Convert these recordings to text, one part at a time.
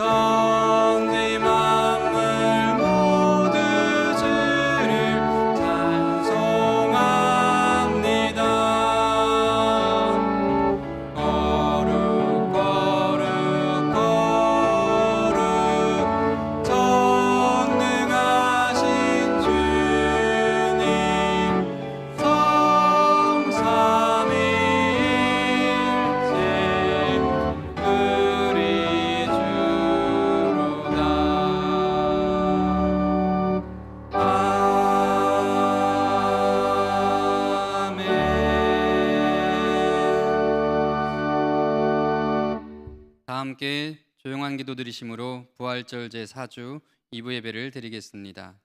천지 만물 모두 주를 찬송합니다. 거룩 거룩 거룩 전능하신 주님 성삼위일체 우리 주로다. 아멘. 다 함께 조용한 기도 드리심으로 부활절 제4주 2부 예배를 드리겠습니다.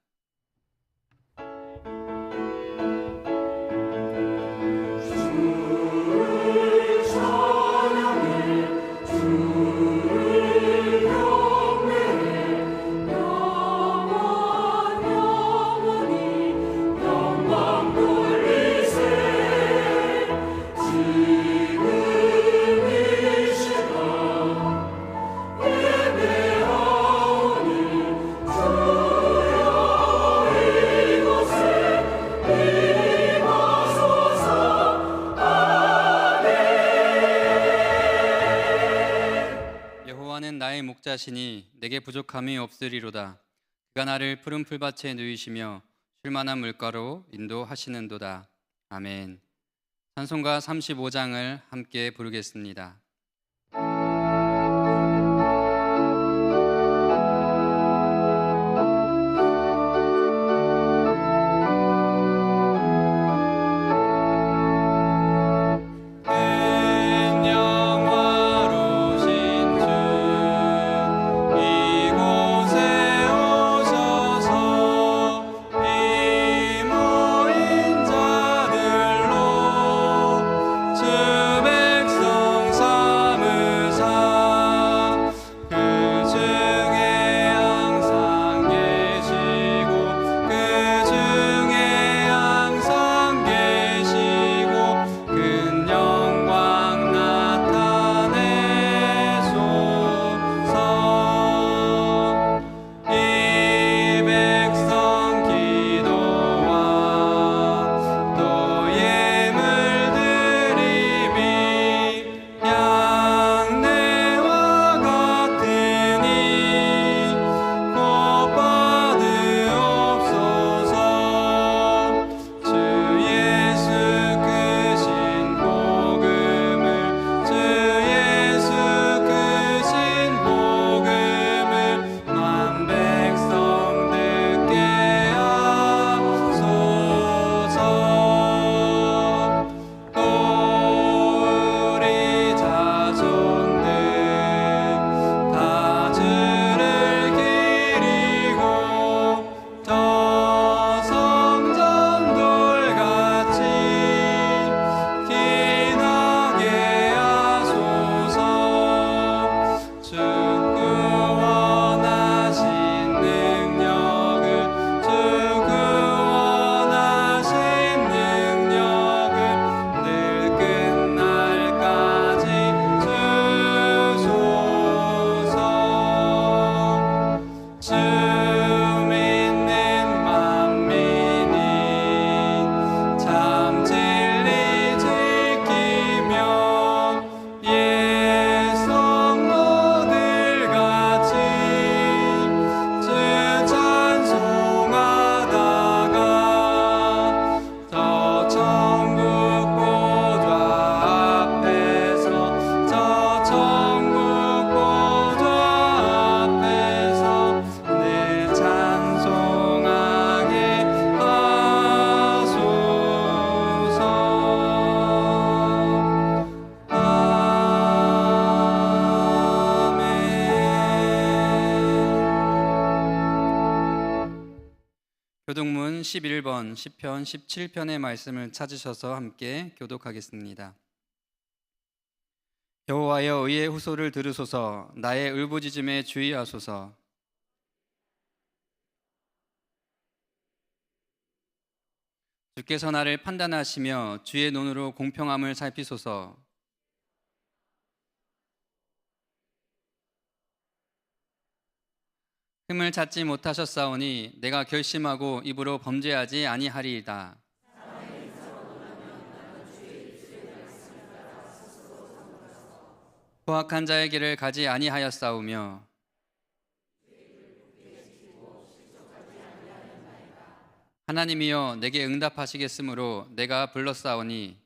여호와는 나의 목자시니 내게 부족함이 없으리로다. 그가 나를 푸른 풀밭에 누이시며 쉴만한 물가로 인도하시는도다. 아멘. 찬송가 35장을 함께 부르겠습니다. 교독문 11번 시편 17편의 말씀을 찾으셔서 함께 교독하겠습니다. 여호와여 의의 후소를 들으소서. 나의 울부짖음에 주의하소서. 주께서 나를 판단하시며 주의 눈으로 공평함을 살피소서. 흠을 찾지 못하셨사오니 내가 결심하고 입으로 범죄하지 아니하리이다. 포악한 자의 길을 가지 아니하였사오며 하나님이여 내게 응답하시겠으므로 내가 불렀사오니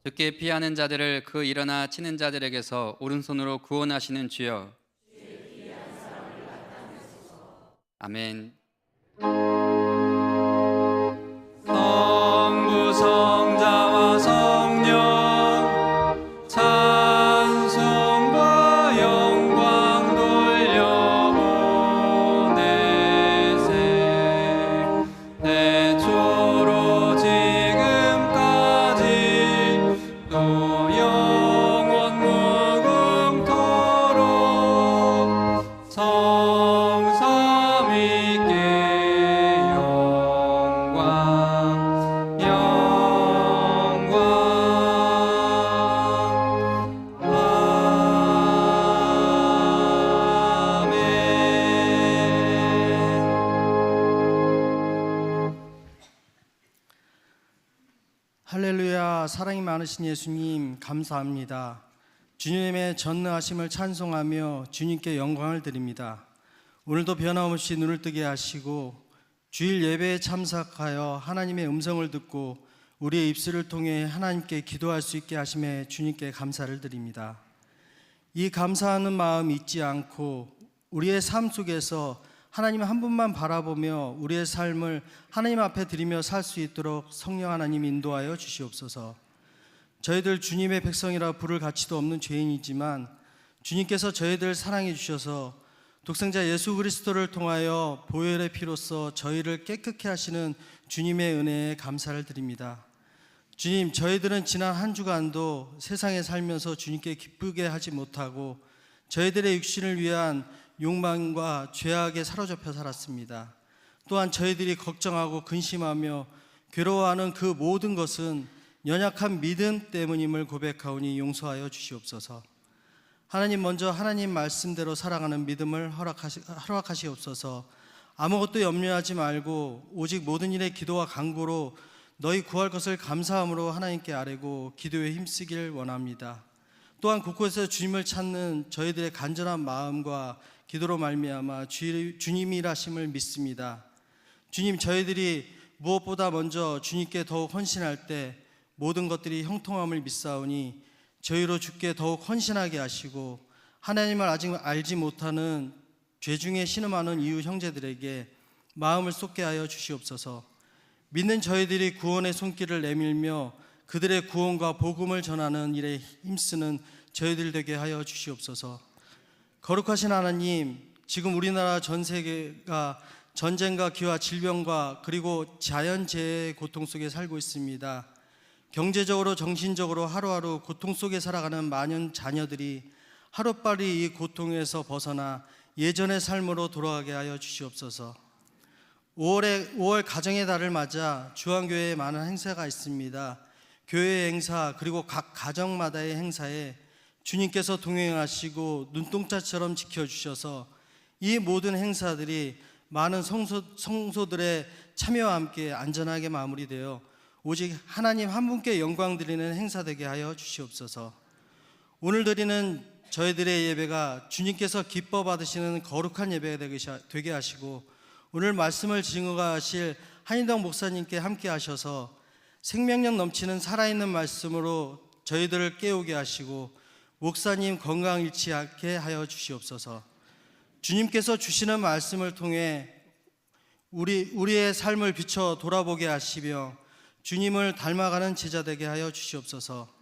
주께 피하는 자들을 그 일어나 치는 자들에게서 오른손으로 구원하시는 주여. 아멘. 성부 성자와 성령 찬송과 영광 돌려보내세. 태초로 지금까지 또 영원 무궁토록 성삼위께 영광 영광. 아멘. 할렐루야. 사랑이 많으신 예수님 감사합니다. 주님의 전능하심을 찬송하며 주님께 영광을 드립니다. 오늘도 변함없이 눈을 뜨게 하시고 주일 예배에 참석하여 하나님의 음성을 듣고 우리의 입술을 통해 하나님께 기도할 수 있게 하심에 주님께 감사를 드립니다. 이 감사하는 마음 잊지 않고 우리의 삶 속에서 하나님 한 분만 바라보며 우리의 삶을 하나님 앞에 드리며 살 수 있도록 성령 하나님 인도하여 주시옵소서. 저희들 주님의 백성이라 부를 가치도 없는 죄인이지만 주님께서 저희들 사랑해 주셔서 독생자 예수 그리스도를 통하여 보혈의 피로써 저희를 깨끗게 하시는 주님의 은혜에 감사를 드립니다. 주님, 저희들은 지난 한 주간도 세상에 살면서 주님께 기쁘게 하지 못하고 저희들의 육신을 위한 욕망과 죄악에 사로잡혀 살았습니다. 또한 저희들이 걱정하고 근심하며 괴로워하는 그 모든 것은 연약한 믿음 때문임을 고백하오니 용서하여 주시옵소서. 하나님, 먼저 하나님 말씀대로 살아가는 믿음을 허락하시옵소서. 아무것도 염려하지 말고 오직 모든 일에 기도와 간구로 너희 구할 것을 감사함으로 하나님께 아뢰고 기도에 힘쓰길 원합니다. 또한 곳곳에서 주님을 찾는 저희들의 간절한 마음과 기도로 말미암아 주님이 일하심을 믿습니다. 주님, 저희들이 무엇보다 먼저 주님께 더욱 헌신할 때 모든 것들이 형통함을 믿사오니 저희로 주께 더욱 헌신하게 하시고 하나님을 아직 알지 못하는 죄 중에 신음하는 이웃 형제들에게 마음을 쏟게 하여 주시옵소서. 믿는 저희들이 구원의 손길을 내밀며 그들의 구원과 복음을 전하는 일에 힘쓰는 저희들 되게 하여 주시옵소서. 거룩하신 하나님, 지금 우리나라 전 세계가 전쟁과 기와 질병과 그리고 자연재해의 고통 속에 살고 있습니다. 경제적으로 정신적으로 하루하루 고통 속에 살아가는 많은 자녀들이 하루빨리 이 고통에서 벗어나 예전의 삶으로 돌아가게 하여 주시옵소서. 5월 가정의 달을 맞아 주한교회에 많은 행사가 있습니다. 교회 행사 그리고 각 가정마다의 행사에 주님께서 동행하시고 눈동자처럼 지켜주셔서 이 모든 행사들이 많은 성소들의 참여와 함께 안전하게 마무리되어 오직 하나님 한 분께 영광 드리는 행사 되게 하여 주시옵소서. 오늘 드리는 저희들의 예배가 주님께서 기뻐 받으시는 거룩한 예배가 되게 하시고 오늘 말씀을 증거하실 한인덕 목사님께 함께 하셔서 생명력 넘치는 살아있는 말씀으로 저희들을 깨우게 하시고 목사님 건강 잃지 않게 하여 주시옵소서. 주님께서 주시는 말씀을 통해 우리의 삶을 비춰 돌아보게 하시며 주님을 닮아가는 제자 되게 하여 주시옵소서.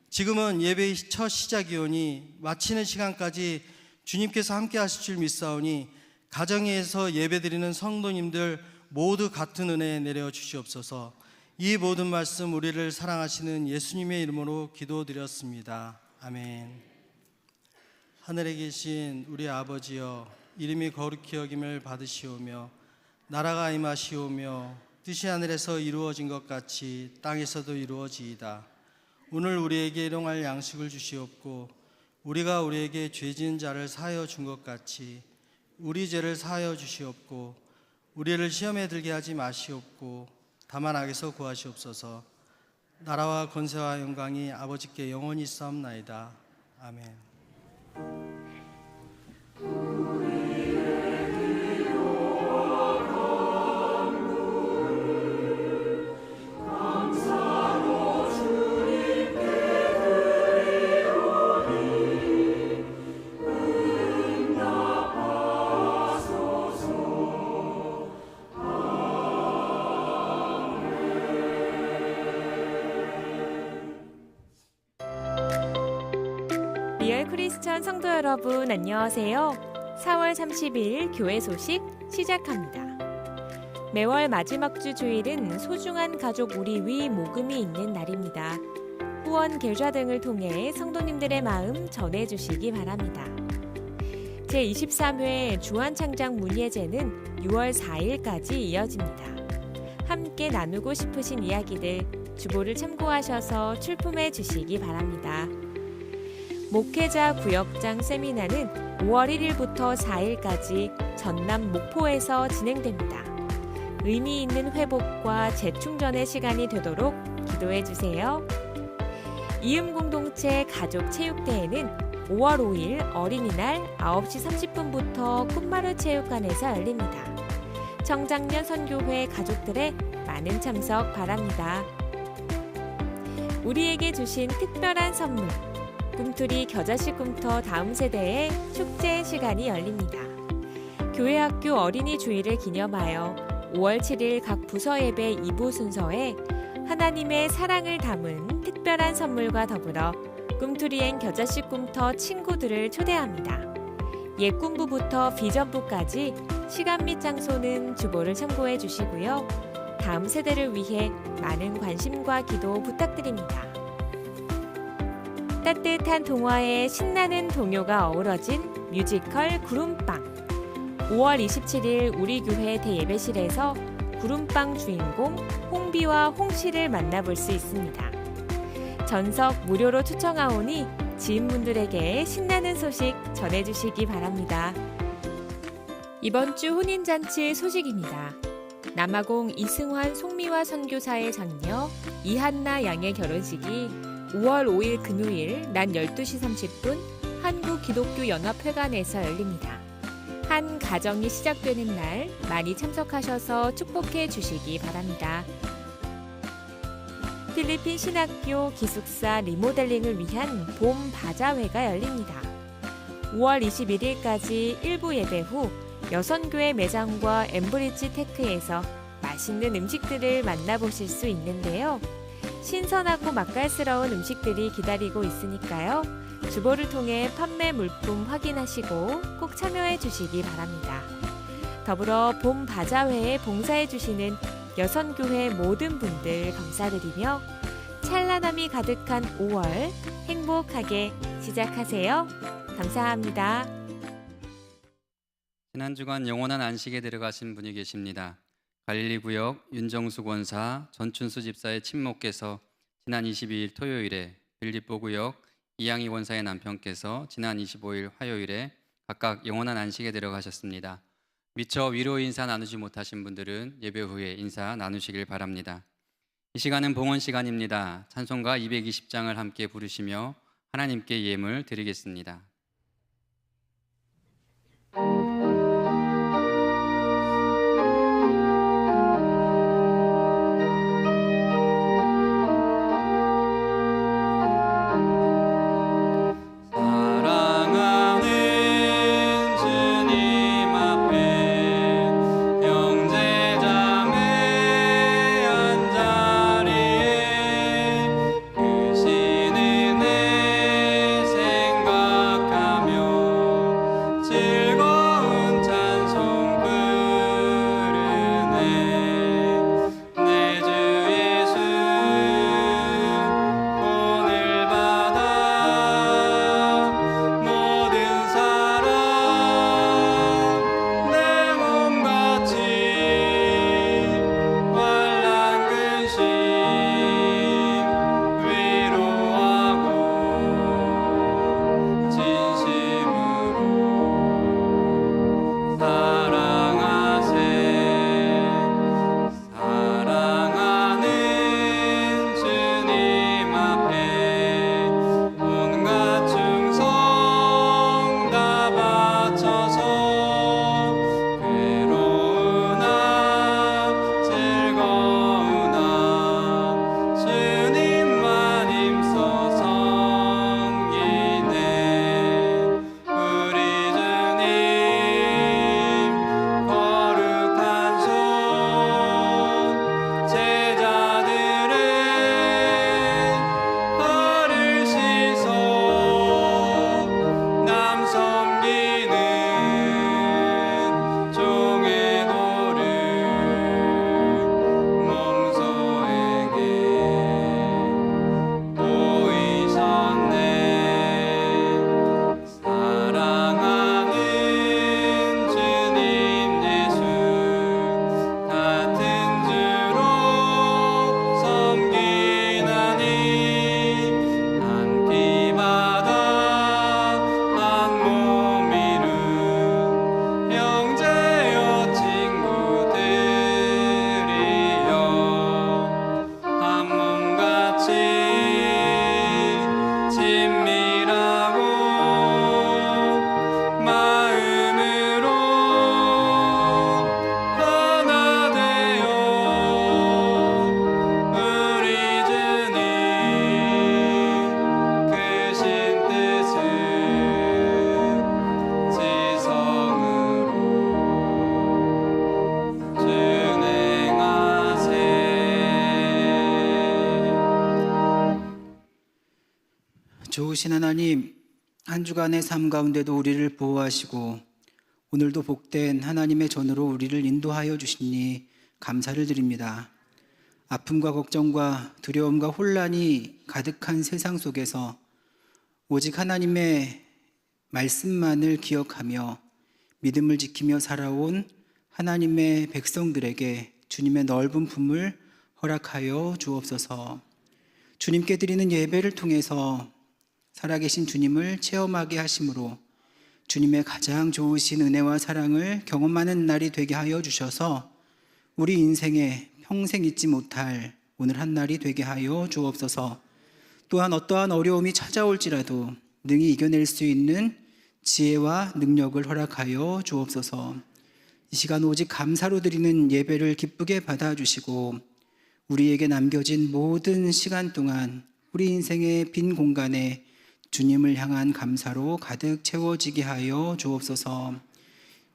지금은 예배의 첫 시작이오니 마치는 시간까지 주님께서 함께 하실 줄 믿사오니 가정에서 예배드리는 성도님들 모두 같은 은혜 내려 주시옵소서. 이 모든 말씀 우리를 사랑하시는 예수님의 이름으로 기도드렸습니다. 아멘. 하늘에 계신 우리 아버지여, 이름이 거룩히 여김을 받으시오며 나라가 임하시오며 뜻이 하늘에서 이루어진 것 같이 땅에서도 이루어지이다. 오늘 우리에게 일용할 양식을 주시옵고 우리가 우리에게 죄 지은 자를 사하여 준 것 같이 우리 죄를 사하여 주시옵고 우리를 시험에 들게 하지 마시옵고 다만 악에서 구하시옵소서. 나라와 권세와 영광이 아버지께 영원히 있사옵나이다. 아멘. 리얼 크리스천 성도 여러분 안녕하세요. 4월 30일 교회 소식 시작합니다. 매월 마지막 주 주일은 소중한 가족 우리 위 모금이 있는 날입니다. 후원 계좌 등을 통해 성도님들의 마음 전해주시기 바랍니다. 제23회 주한창작 문예제는 6월 4일까지 이어집니다. 함께 나누고 싶으신 이야기들 주보를 참고하셔서 출품해 주시기 바랍니다. 목회자 구역장 세미나는 5월 1일부터 4일까지 전남 목포에서 진행됩니다. 의미 있는 회복과 재충전의 시간이 되도록 기도해 주세요. 이음공동체 가족체육대회는 5월 5일 어린이날 9시 30분부터 콧마루 체육관에서 열립니다. 청장년 선교회 가족들의 많은 참석 바랍니다. 우리에게 주신 특별한 선물 꿈틀이 겨자씨 꿈터 다음 세대의 축제 시간이 열립니다. 교회학교 어린이 주일을 기념하여 5월 7일 각 부서 예배 2부 순서에 하나님의 사랑을 담은 특별한 선물과 더불어 꿈틀이엔 겨자씨 꿈터 친구들을 초대합니다. 예꿈부부터 비전부까지 시간 및 장소는 주보를 참고해 주시고요. 다음 세대를 위해 많은 관심과 기도 부탁드립니다. 따뜻한 동화에 신나는 동요가 어우러진 뮤지컬 구름빵. 5월 27일 우리 교회 대예배실에서 구름빵 주인공 홍비와 홍씨를 만나볼 수 있습니다. 전석 무료로 추첨하오니 지인분들에게 신나는 소식 전해주시기 바랍니다. 이번 주 혼인잔치 소식입니다. 남아공 이승환 송미화 선교사의 장녀 이한나 양의 결혼식이 5월 5일 금요일 낮 12시 30분 한국기독교연합회관에서 열립니다. 한 가정이 시작되는 날 많이 참석하셔서 축복해 주시기 바랍니다. 필리핀 신학교 기숙사 리모델링을 위한 봄 바자회가 열립니다. 5월 21일까지 일부 예배 후 여선교회 매장과 엠브리지 테크에서 맛있는 음식들을 만나보실 수 있는데요. 신선하고 맛깔스러운 음식들이 기다리고 있으니까요. 주보를 통해 판매 물품 확인하시고 꼭 참여해 주시기 바랍니다. 더불어 봄 바자회에 봉사해 주시는 여선교회 모든 분들 감사드리며 찬란함이 가득한 5월 행복하게 시작하세요. 감사합니다. 지난 주간 영원한 안식에 들어가신 분이 계십니다. 갈릴리 구역 윤정수 권사, 전춘수 집사의 친모께서 지난 22일 토요일에, 빌립보 구역 이양희 권사의 남편께서 지난 25일 화요일에 각각 영원한 안식에 들어가셨습니다. 미처 위로 인사 나누지 못하신 분들은 예배 후에 인사 나누시길 바랍니다. 이 시간은 봉헌 시간입니다. 찬송가 220장을 함께 부르시며 하나님께 예물 드리겠습니다. 생각 높으신 하나님, 한 주간의 삶 가운데도 우리를 보호하시고 오늘도 복된 하나님의 전으로 우리를 인도하여 주시니 감사를 드립니다. 아픔과 걱정과 두려움과 혼란이 가득한 세상 속에서 오직 하나님의 말씀만을 기억하며 믿음을 지키며 살아온 하나님의 백성들에게 주님의 넓은 품을 허락하여 주옵소서. 주님께 드리는 예배를 통해서 살아계신 주님을 체험하게 하심으로 주님의 가장 좋으신 은혜와 사랑을 경험하는 날이 되게 하여 주셔서 우리 인생에 평생 잊지 못할 오늘 한 날이 되게 하여 주옵소서. 또한 어떠한 어려움이 찾아올지라도 능히 이겨낼 수 있는 지혜와 능력을 허락하여 주옵소서. 이 시간 오직 감사로 드리는 예배를 기쁘게 받아주시고 우리에게 남겨진 모든 시간 동안 우리 인생의 빈 공간에 주님을 향한 감사로 가득 채워지게 하여 주옵소서.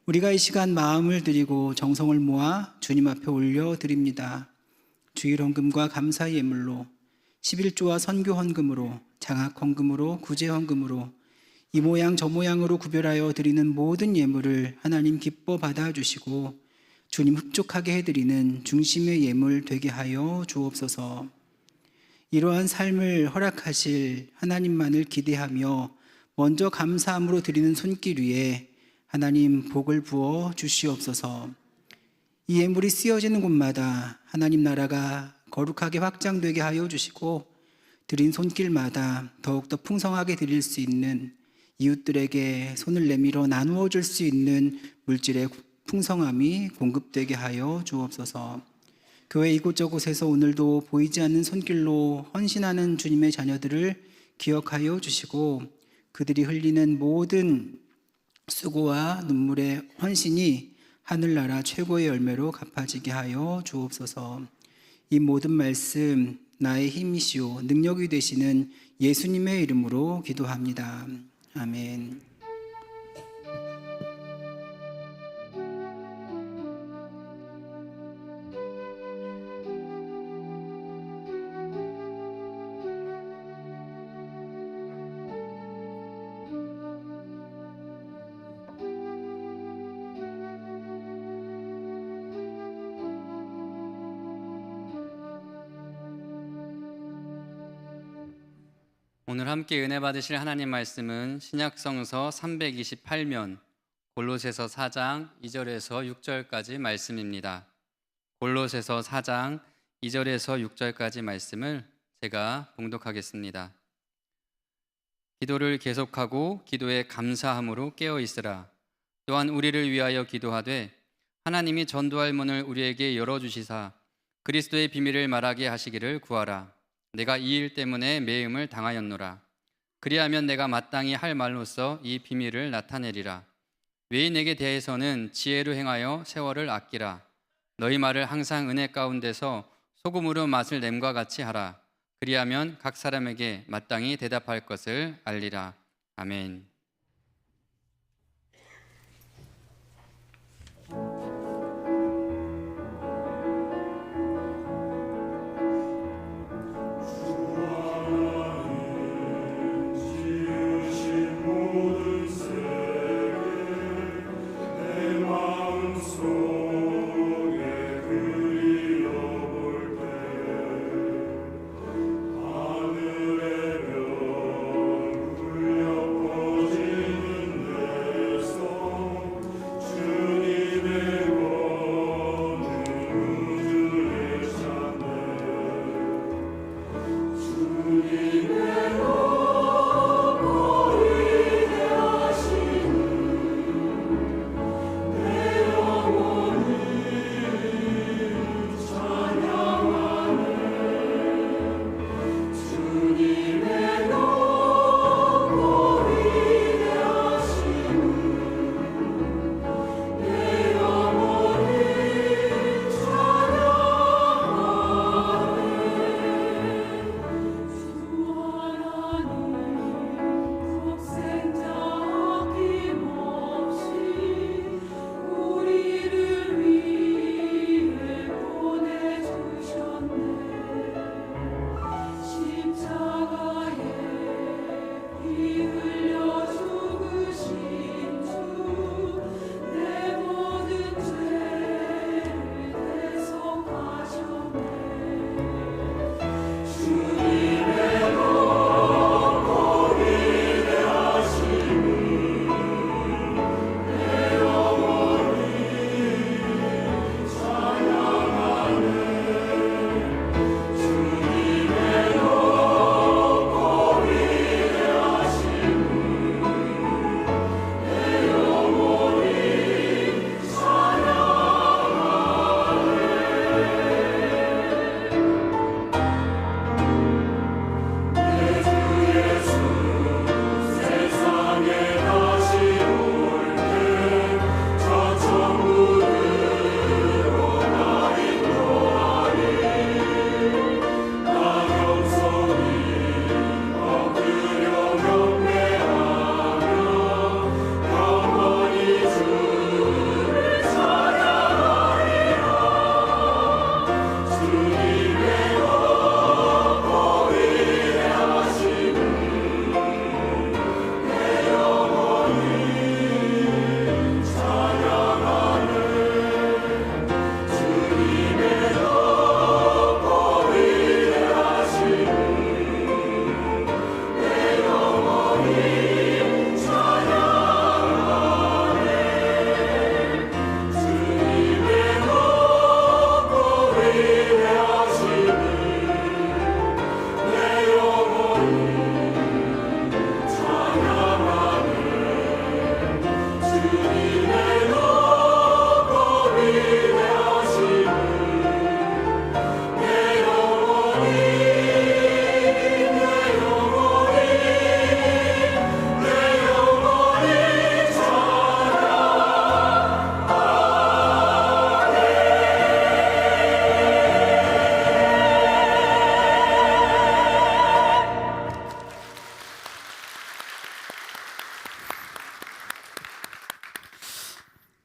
우리가 이 시간 마음을 드리고 정성을 모아 주님 앞에 올려드립니다. 주일 헌금과 감사 예물로 11조와 선교 헌금으로 장학 헌금으로 구제 헌금으로 이 모양 저 모양으로 구별하여 드리는 모든 예물을 하나님 기뻐 받아주시고 주님 흡족하게 해드리는 중심의 예물 되게 하여 주옵소서. 이러한 삶을 허락하실 하나님만을 기대하며 먼저 감사함으로 드리는 손길 위에 하나님 복을 부어 주시옵소서. 이 예물이 쓰여지는 곳마다 하나님 나라가 거룩하게 확장되게 하여 주시고 드린 손길마다 더욱더 풍성하게 드릴 수 있는 이웃들에게 손을 내밀어 나누어 줄 수 있는 물질의 풍성함이 공급되게 하여 주옵소서. 교회 이곳저곳에서 오늘도 보이지 않는 손길로 헌신하는 주님의 자녀들을 기억하여 주시고 그들이 흘리는 모든 수고와 눈물의 헌신이 하늘나라 최고의 열매로 갚아지게 하여 주옵소서. 이 모든 말씀 나의 힘이시오 능력이 되시는 예수님의 이름으로 기도합니다. 아멘. 오늘 함께 은혜 받으실 하나님 말씀은 신약성서 328면 골로새서 4장 2절에서 6절까지 말씀입니다. 골로새서 4장 2절에서 6절까지 말씀을 제가 봉독하겠습니다. 기도를 계속하고 기도에 감사함으로 깨어 있으라. 또한 우리를 위하여 기도하되 하나님이 전도할 문을 우리에게 열어주시사 그리스도의 비밀을 말하게 하시기를 구하라. 내가 이 일 때문에 매임을 당하였노라. 그리하면 내가 마땅히 할 말로써 이 비밀을 나타내리라. 외인에게 대해서는 지혜로 행하여 세월을 아끼라. 너희 말을 항상 은혜 가운데서 소금으로 맛을 냄과 같이 하라. 그리하면 각 사람에게 마땅히 대답할 것을 알리라. 아멘.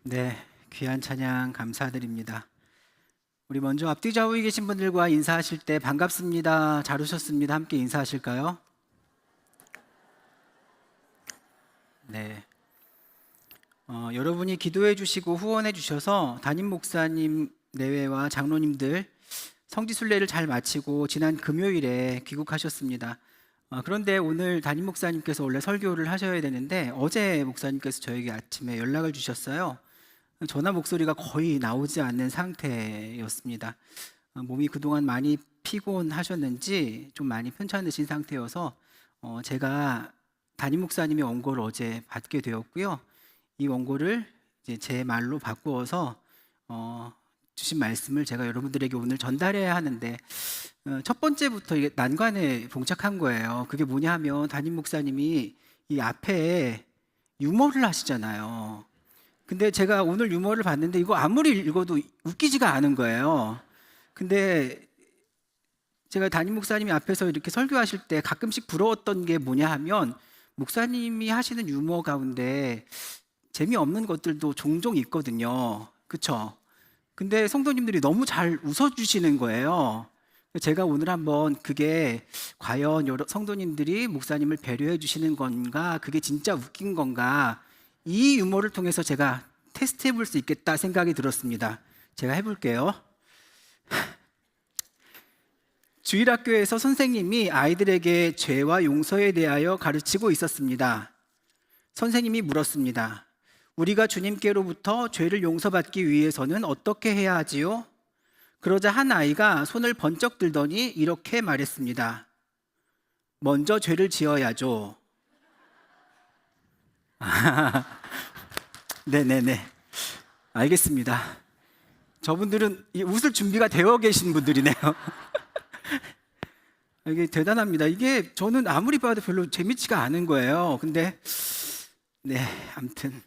네, 귀한 찬양 감사드립니다. 우리 먼저 앞뒤 좌우에 계신 분들과 인사하실 때 반갑습니다, 잘 오셨습니다 함께 인사하실까요? 네. 여러분이 기도해 주시고 후원해 주셔서 담임 목사님 내외와 장로님들 성지순례를 잘 마치고 지난 금요일에 귀국하셨습니다. 그런데 오늘 담임 목사님께서 원래 설교를 하셔야 되는데 어제 목사님께서 저에게 아침에 연락을 주셨어요. 전화 목소리가 거의 나오지 않는 상태였습니다. 몸이 그동안 많이 피곤하셨는지 좀 많이 편찮으신 상태여서 제가 담임 목사님의 원고를 어제 받게 되었고요. 이 원고를 이제 제 말로 바꾸어서 주신 말씀을 제가 여러분들에게 오늘 전달해야 하는데 첫 번째부터 이게 난관에 봉착한 거예요. 그게 뭐냐 하면 담임 목사님이 이 앞에 유머를 하시잖아요. 근데 제가 오늘 유머를 봤는데 이거 아무리 읽어도 웃기지가 않은 거예요. 근데 제가 담임 목사님이 앞에서 이렇게 설교하실 때 가끔씩 부러웠던 게 뭐냐 하면 목사님이 하시는 유머 가운데 재미없는 것들도 종종 있거든요. 그렇죠? 근데 성도님들이 너무 잘 웃어주시는 거예요. 제가 오늘 한번 그게 과연 여러 성도님들이 목사님을 배려해 주시는 건가, 그게 진짜 웃긴 건가, 이 유머를 통해서 제가 테스트해 볼 수 있겠다 생각이 들었습니다. 제가 해볼게요. 주일학교에서 선생님이 아이들에게 죄와 용서에 대하여 가르치고 있었습니다. 선생님이 물었습니다. 우리가 주님께로부터 죄를 용서받기 위해서는 어떻게 해야 하지요? 그러자 한 아이가 손을 번쩍 들더니 이렇게 말했습니다. 먼저 죄를 지어야죠. 네네네, 알겠습니다. 저분들은 웃을 준비가 되어 계신 분들이네요. 이게 대단합니다. 이게 저는 아무리 봐도 별로 재밌지가 않은 거예요. 근데 네, 아무튼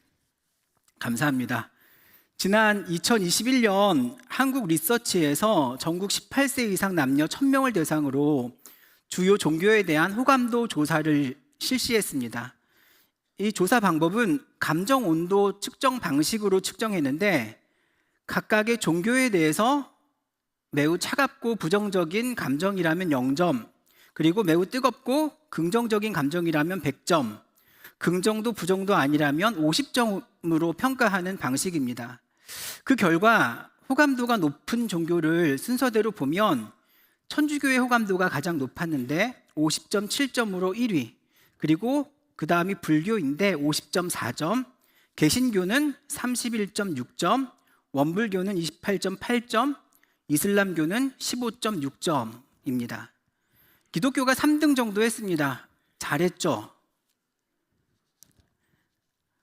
감사합니다. 지난 2021년 한국 리서치에서 전국 18세 이상 남녀 1000명을 대상으로 주요 종교에 대한 호감도 조사를 실시했습니다. 이 조사 방법은 감정 온도 측정 방식으로 측정했는데 각각의 종교에 대해서 매우 차갑고 부정적인 감정이라면 0점, 그리고 매우 뜨겁고 긍정적인 감정이라면 100점, 긍정도 부정도 아니라면 50점으로 평가하는 방식입니다. 그 결과 호감도가 높은 종교를 순서대로 보면 천주교의 호감도가 가장 높았는데 50.7점으로 1위, 그리고 그 다음이 불교인데 50.4점, 개신교는 31.6점, 원불교는 28.8점, 이슬람교는 15.6점입니다. 기독교가 3등 정도 했습니다. 잘했죠?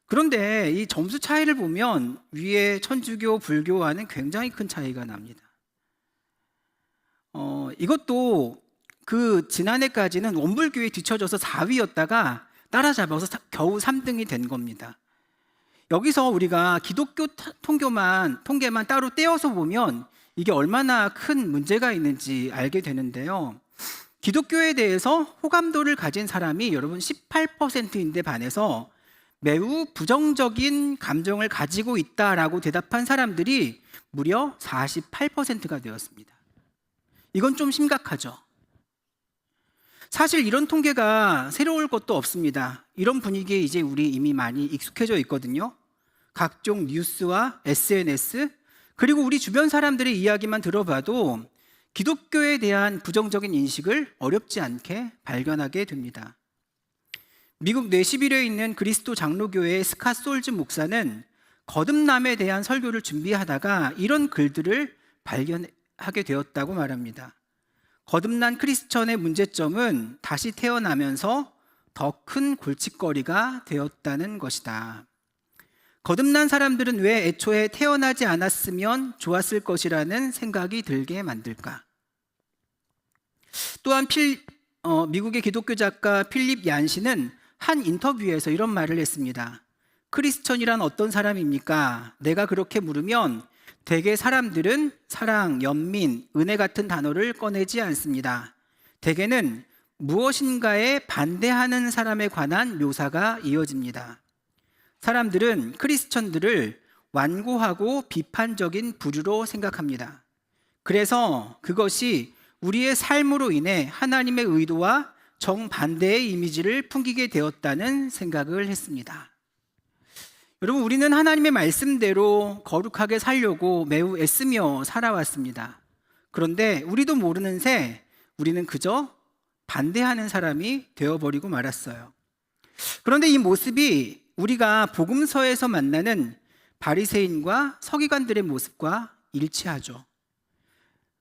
그런데 이 점수 차이를 보면 위에 천주교, 불교와는 굉장히 큰 차이가 납니다. 이것도 그 지난해까지는 원불교에 뒤처져서 4위였다가 따라잡아서 겨우 3등이 된 겁니다. 여기서 우리가 기독교 통계만 따로 떼어서 보면 이게 얼마나 큰 문제가 있는지 알게 되는데요. 기독교에 대해서 호감도를 가진 사람이 여러분 18%인데 반해서 매우 부정적인 감정을 가지고 있다라고 대답한 사람들이 무려 48%가 되었습니다. 이건 좀 심각하죠. 사실 이런 통계가 새로울 것도 없습니다. 이런 분위기에 이제 우리 이미 많이 익숙해져 있거든요. 각종 뉴스와 SNS, 그리고 우리 주변 사람들의 이야기만 들어봐도 기독교에 대한 부정적인 인식을 어렵지 않게 발견하게 됩니다. 미국 뇌시빌에 있는 그리스도 장로교회의 스캇 솔즈 목사는 거듭남에 대한 설교를 준비하다가 이런 글들을 발견하게 되었다고 말합니다. 거듭난 크리스천의 문제점은 다시 태어나면서 더 큰 골칫거리가 되었다는 것이다. 거듭난 사람들은 왜 애초에 태어나지 않았으면 좋았을 것이라는 생각이 들게 만들까? 또한 미국의 기독교 작가 필립 얀시는 한 인터뷰에서 이런 말을 했습니다. 크리스천이란 어떤 사람입니까? 내가 그렇게 물으면 대개 사람들은 사랑, 연민, 은혜 같은 단어를 꺼내지 않습니다. 대개는 무엇인가에 반대하는 사람에 관한 묘사가 이어집니다. 사람들은 크리스천들을 완고하고 비판적인 부류로 생각합니다. 그래서 그것이 우리의 삶으로 인해 하나님의 의도와 정반대의 이미지를 풍기게 되었다는 생각을 했습니다. 여러분, 우리는 하나님의 말씀대로 거룩하게 살려고 매우 애쓰며 살아왔습니다. 그런데 우리도 모르는 새 우리는 그저 반대하는 사람이 되어버리고 말았어요. 그런데 이 모습이 우리가 복음서에서 만나는 바리새인과 서기관들의 모습과 일치하죠.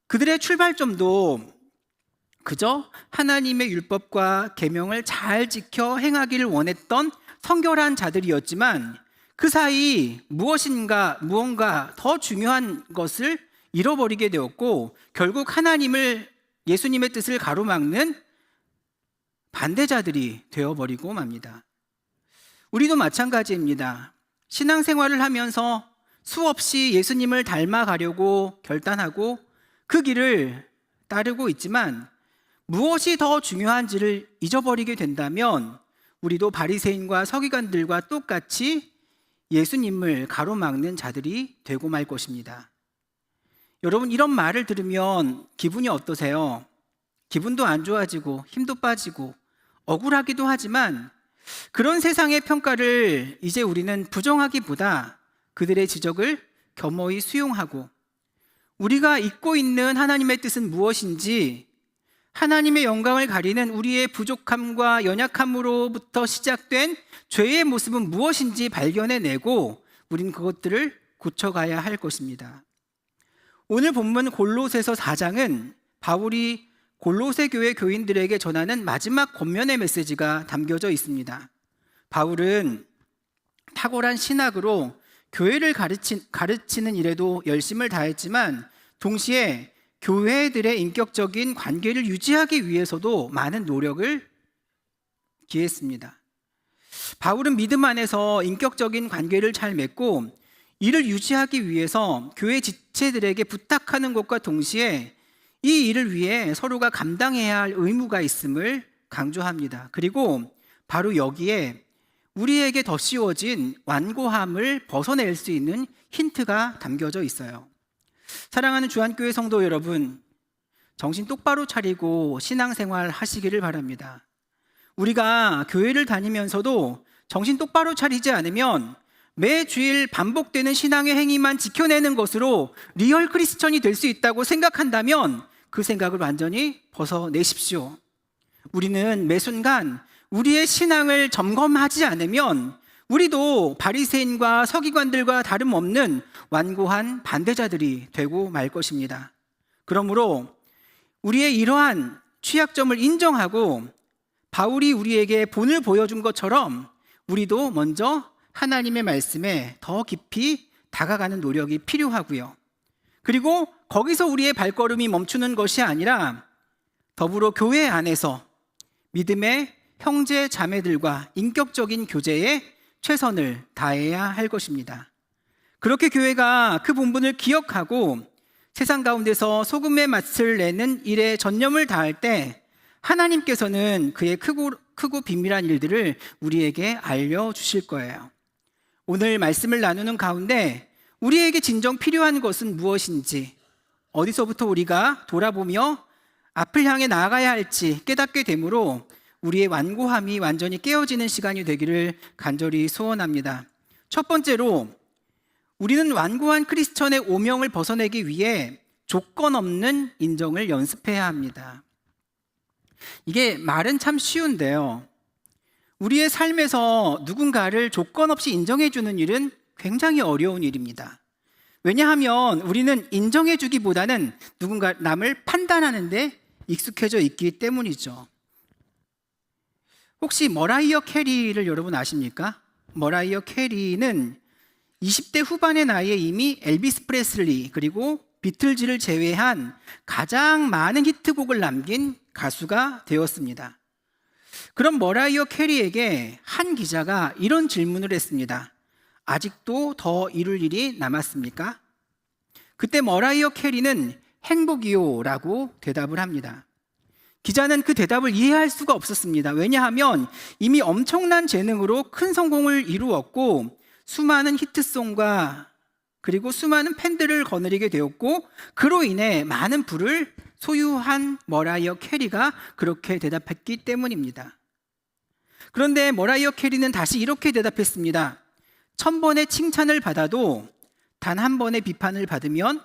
그들의 출발점도 그저 하나님의 율법과 계명을 잘 지켜 행하기를 원했던 성결한 자들이었지만 그 사이 무언가 더 중요한 것을 잃어버리게 되었고 결국 예수님의 뜻을 가로막는 반대자들이 되어버리고 맙니다. 우리도 마찬가지입니다. 신앙생활을 하면서 수없이 예수님을 닮아가려고 결단하고 그 길을 따르고 있지만 무엇이 더 중요한지를 잊어버리게 된다면 우리도 바리새인과 서기관들과 똑같이 예수님을 가로막는 자들이 되고 말 것입니다. 여러분, 이런 말을 들으면 기분이 어떠세요? 기분도 안 좋아지고 힘도 빠지고 억울하기도 하지만 그런 세상의 평가를 이제 우리는 부정하기보다 그들의 지적을 겸허히 수용하고 우리가 잊고 있는 하나님의 뜻은 무엇인지 하나님의 영광을 가리는 우리의 부족함과 연약함으로부터 시작된 죄의 모습은 무엇인지 발견해내고 우린 그것들을 고쳐가야 할 것입니다. 오늘 본문 골로새서 4장은 바울이 골로새 교회 교인들에게 전하는 마지막 권면의 메시지가 담겨져 있습니다. 바울은 탁월한 신학으로 교회를 가르치는 일에도 열심을 다했지만 동시에 교회들의 인격적인 관계를 유지하기 위해서도 많은 노력을 기했습니다. 바울은 믿음 안에서 인격적인 관계를 잘 맺고 이를 유지하기 위해서 교회 지체들에게 부탁하는 것과 동시에 이 일을 위해 서로가 감당해야 할 의무가 있음을 강조합니다. 그리고 바로 여기에 우리에게 더 씌워진 완고함을 벗어낼 수 있는 힌트가 담겨져 있어요. 사랑하는 주안교회 성도 여러분, 정신 똑바로 차리고 신앙생활 하시기를 바랍니다. 우리가 교회를 다니면서도 정신 똑바로 차리지 않으면 매 주일 반복되는 신앙의 행위만 지켜내는 것으로 리얼 크리스천이 될 수 있다고 생각한다면 그 생각을 완전히 벗어내십시오. 우리는 매 순간 우리의 신앙을 점검하지 않으면 우리도 바리새인과 서기관들과 다름없는 완고한 반대자들이 되고 말 것입니다. 그러므로 우리의 이러한 취약점을 인정하고 바울이 우리에게 본을 보여준 것처럼 우리도 먼저 하나님의 말씀에 더 깊이 다가가는 노력이 필요하고요. 그리고 거기서 우리의 발걸음이 멈추는 것이 아니라 더불어 교회 안에서 믿음의 형제 자매들과 인격적인 교제에 최선을 다해야 할 것입니다. 그렇게 교회가 그 본분을 기억하고 세상 가운데서 소금의 맛을 내는 일에 전념을 다할 때 하나님께서는 그의 크고 비밀한 일들을 우리에게 알려주실 거예요. 오늘 말씀을 나누는 가운데 우리에게 진정 필요한 것은 무엇인지, 어디서부터 우리가 돌아보며 앞을 향해 나아가야 할지 깨닫게 되므로 우리의 완고함이 완전히 깨어지는 시간이 되기를 간절히 소원합니다. 첫 번째로 우리는 완고한 크리스천의 오명을 벗어내기 위해 조건 없는 인정을 연습해야 합니다. 이게 말은 참 쉬운데요. 우리의 삶에서 누군가를 조건 없이 인정해 주는 일은 굉장히 어려운 일입니다. 왜냐하면 우리는 인정해 주기보다는 누군가 남을 판단하는 데 익숙해져 있기 때문이죠. 혹시 머라이어 캐리를 여러분 아십니까? 머라이어 캐리는 20대 후반의 나이에 이미 엘비스 프레슬리 그리고 비틀즈를 제외한 가장 많은 히트곡을 남긴 가수가 되었습니다. 그럼 머라이어 캐리에게 한 기자가 이런 질문을 했습니다. 아직도 더 이룰 일이 남았습니까? 그때 머라이어 캐리는 행복이요 라고 대답을 합니다. 기자는 그 대답을 이해할 수가 없었습니다. 왜냐하면 이미 엄청난 재능으로 큰 성공을 이루었고 수많은 히트송과 그리고 수많은 팬들을 거느리게 되었고, 그로 인해 많은 부를 소유한 머라이어 캐리가 그렇게 대답했기 때문입니다. 그런데 머라이어 캐리는 다시 이렇게 대답했습니다. 1000번의 칭찬을 받아도 단 한 번의 비판을 받으면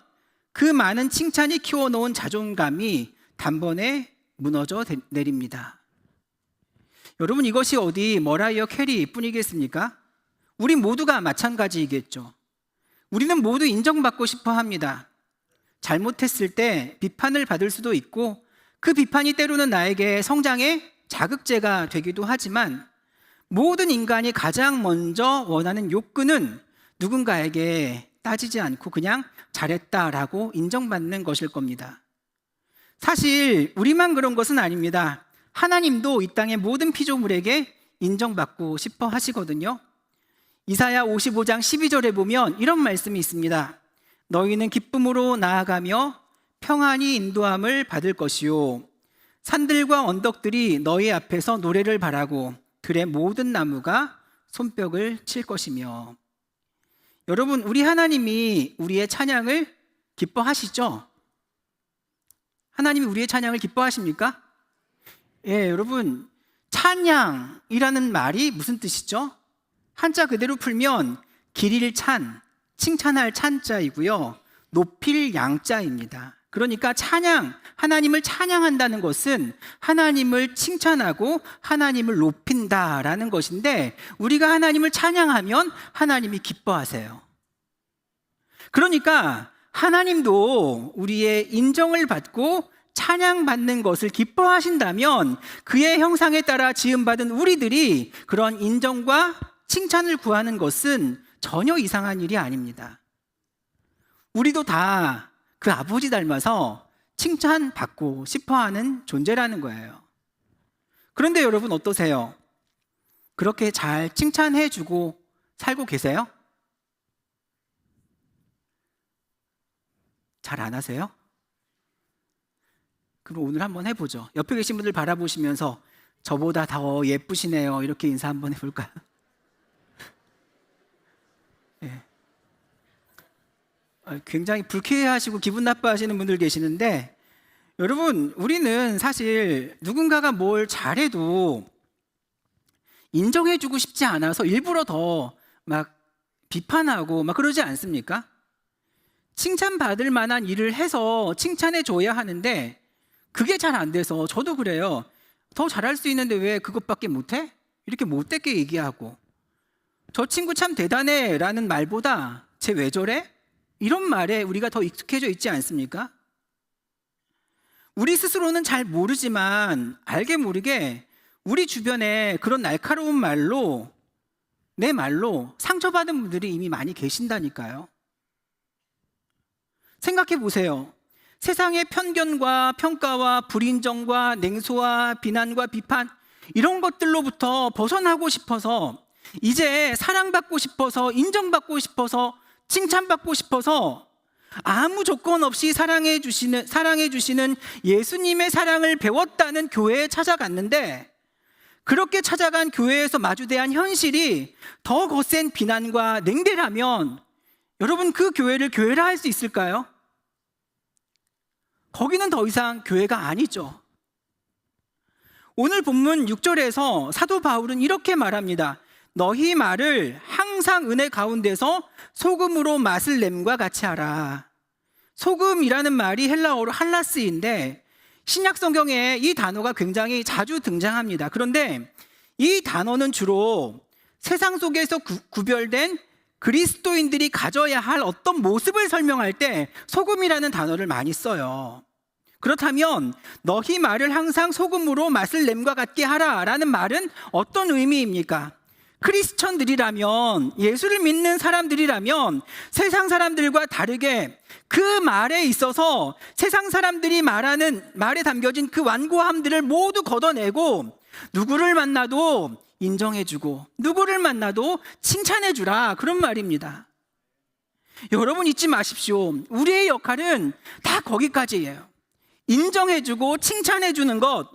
그 많은 칭찬이 키워놓은 자존감이 단번에 무너져 내립니다. 여러분, 이것이 어디 머라이어 캐리 뿐이겠습니까? 우리 모두가 마찬가지이겠죠. 우리는 모두 인정받고 싶어 합니다. 잘못했을 때 비판을 받을 수도 있고, 그 비판이 때로는 나에게 성장의 자극제가 되기도 하지만, 모든 인간이 가장 먼저 원하는 욕구는 누군가에게 따지지 않고 그냥 잘했다라고 인정받는 것일 겁니다. 사실 우리만 그런 것은 아닙니다. 하나님도 이 땅의 모든 피조물에게 인정받고 싶어 하시거든요. 이사야 55장 12절에 보면 이런 말씀이 있습니다. 너희는 기쁨으로 나아가며 평안히 인도함을 받을 것이요, 산들과 언덕들이 너희 앞에서 노래를 바라고 들의 모든 나무가 손뼉을 칠 것이며. 여러분, 우리 하나님이 우리의 찬양을 기뻐하시죠? 하나님이 우리의 찬양을 기뻐하십니까? 예, 여러분, 찬양이라는 말이 무슨 뜻이죠? 한자 그대로 풀면 기릴 찬, 칭찬할 찬자이고요, 높일 양자입니다. 그러니까 찬양, 하나님을 찬양한다는 것은 하나님을 칭찬하고 하나님을 높인다라는 것인데, 우리가 하나님을 찬양하면 하나님이 기뻐하세요. 그러니까 하나님도 우리의 인정을 받고 찬양받는 것을 기뻐하신다면, 그의 형상에 따라 지음받은 우리들이 그런 인정과 칭찬을 구하는 것은 전혀 이상한 일이 아닙니다. 우리도 다 그 아버지 닮아서 칭찬받고 싶어하는 존재라는 거예요. 그런데 여러분, 어떠세요? 그렇게 잘 칭찬해주고 살고 계세요? 잘 안 하세요? 그럼 오늘 한번 해보죠. 옆에 계신 분들 바라보시면서 저보다 더 예쁘시네요, 이렇게 인사 한번 해볼까요? 네. 굉장히 불쾌해하시고 기분 나빠하시는 분들 계시는데, 여러분, 우리는 사실 누군가가 뭘 잘해도 인정해주고 싶지 않아서 일부러 더 막 비판하고 막 그러지 않습니까? 칭찬받을 만한 일을 해서 칭찬해줘야 하는데 그게 잘 안 돼서, 저도 그래요. 더 잘할 수 있는데 왜 그것밖에 못해? 이렇게 못되게 얘기하고, 저 친구 참 대단해 라는 말보다 쟤 왜 저래? 이런 말에 우리가 더 익숙해져 있지 않습니까? 우리 스스로는 잘 모르지만 알게 모르게 우리 주변에 그런 날카로운 말로, 내 말로 상처받은 분들이 이미 많이 계신다니까요. 생각해 보세요. 세상의 편견과 평가와 불인정과 냉소와 비난과 비판, 이런 것들로부터 벗어나고 싶어서, 이제 사랑받고 싶어서, 인정받고 싶어서, 칭찬받고 싶어서 아무 조건 없이 사랑해 주시는 예수님의 사랑을 배웠다는 교회에 찾아갔는데, 그렇게 찾아간 교회에서 마주대한 현실이 더 거센 비난과 냉대라면, 여러분, 그 교회를 교회라 할 수 있을까요? 거기는 더 이상 교회가 아니죠. 오늘 본문 6절에서 사도 바울은 이렇게 말합니다. 너희 말을 항상 은혜 가운데서 소금으로 맛을 냄과 같이 하라. 소금이라는 말이 헬라어로 할라스인데, 신약 성경에 이 단어가 굉장히 자주 등장합니다. 그런데 이 단어는 주로 세상 속에서 구별된 그리스도인들이 가져야 할 어떤 모습을 설명할 때 소금이라는 단어를 많이 써요. 그렇다면 너희 말을 항상 소금으로 맛을 냄과 같게 하라 라는 말은 어떤 의미입니까? 크리스천들이라면, 예수를 믿는 사람들이라면 세상 사람들과 다르게 그 말에 있어서 세상 사람들이 말하는 말에 담겨진 그 완고함들을 모두 걷어내고, 누구를 만나도 인정해주고 누구를 만나도 칭찬해주라, 그런 말입니다. 여러분, 잊지 마십시오. 우리의 역할은 다 거기까지예요. 인정해주고 칭찬해주는 것,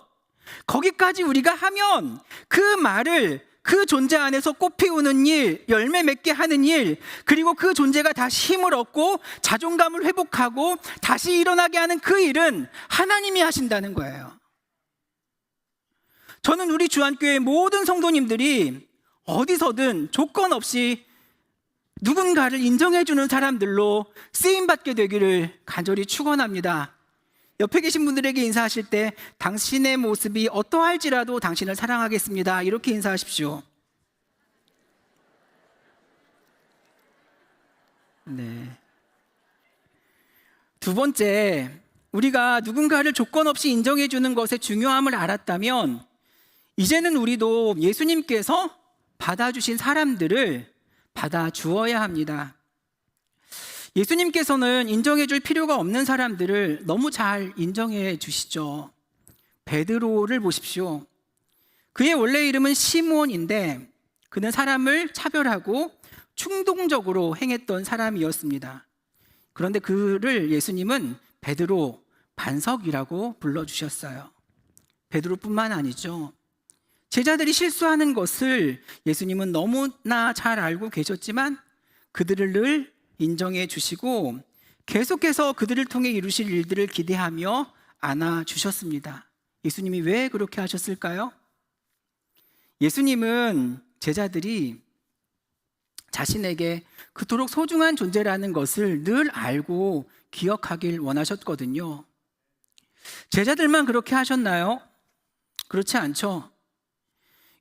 거기까지 우리가 하면 그 말을, 그 존재 안에서 꽃 피우는 일, 열매 맺게 하는 일, 그리고 그 존재가 다시 힘을 얻고 자존감을 회복하고 다시 일어나게 하는 그 일은 하나님이 하신다는 거예요. 저는 우리 주안교회 모든 성도님들이 어디서든 조건 없이 누군가를 인정해 주는 사람들로 쓰임받게 되기를 간절히 축원합니다. 옆에 계신 분들에게 인사하실 때 당신의 모습이 어떠할지라도 당신을 사랑하겠습니다. 이렇게 인사하십시오. 네. 두 번째, 우리가 누군가를 조건 없이 인정해 주는 것의 중요함을 알았다면 이제는 우리도 예수님께서 받아주신 사람들을 받아주어야 합니다. 예수님께서는 인정해 줄 필요가 없는 사람들을 너무 잘 인정해 주시죠. 베드로를 보십시오. 그의 원래 이름은 시몬인데 그는 사람을 차별하고 충동적으로 행했던 사람이었습니다. 그런데 그를 예수님은 베드로 반석이라고 불러주셨어요. 베드로뿐만 아니죠. 제자들이 실수하는 것을 예수님은 너무나 잘 알고 계셨지만 그들을 늘 인정해 주시고 계속해서 그들을 통해 이루실 일들을 기대하며 안아주셨습니다. 예수님이 왜 그렇게 하셨을까요? 예수님은 제자들이 자신에게 그토록 소중한 존재라는 것을 늘 알고 기억하길 원하셨거든요. 제자들만 그렇게 하셨나요? 그렇지 않죠.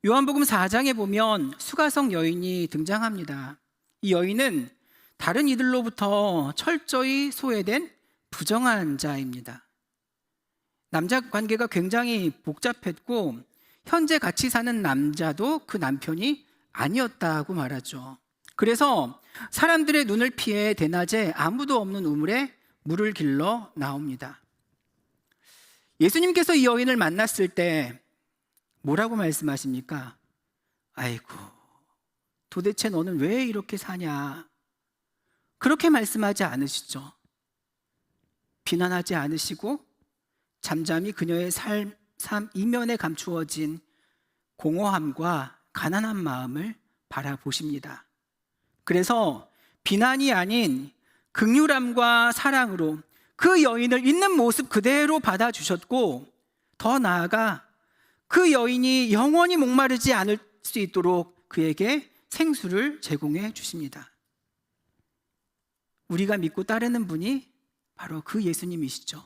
요한복음 4장에 보면 수가성 여인이 등장합니다. 이 여인은 다른 이들로부터 철저히 소외된 부정한 자입니다. 남자 관계가 굉장히 복잡했고 현재 같이 사는 남자도 그 남편이 아니었다고 말하죠. 그래서 사람들의 눈을 피해 대낮에 아무도 없는 우물에 물을 길러 나옵니다. 예수님께서 이 여인을 만났을 때 뭐라고 말씀하십니까? 아이고, 도대체 너는 왜 이렇게 사냐? 그렇게 말씀하지 않으시죠. 비난하지 않으시고 잠잠히 그녀의 삶 이면에 감추어진 공허함과 가난한 마음을 바라보십니다. 그래서 비난이 아닌 긍휼함과 사랑으로 그 여인을 있는 모습 그대로 받아주셨고 더 나아가 그 여인이 영원히 목마르지 않을 수 있도록 그에게 생수를 제공해 주십니다. 우리가 믿고 따르는 분이 바로 그 예수님이시죠.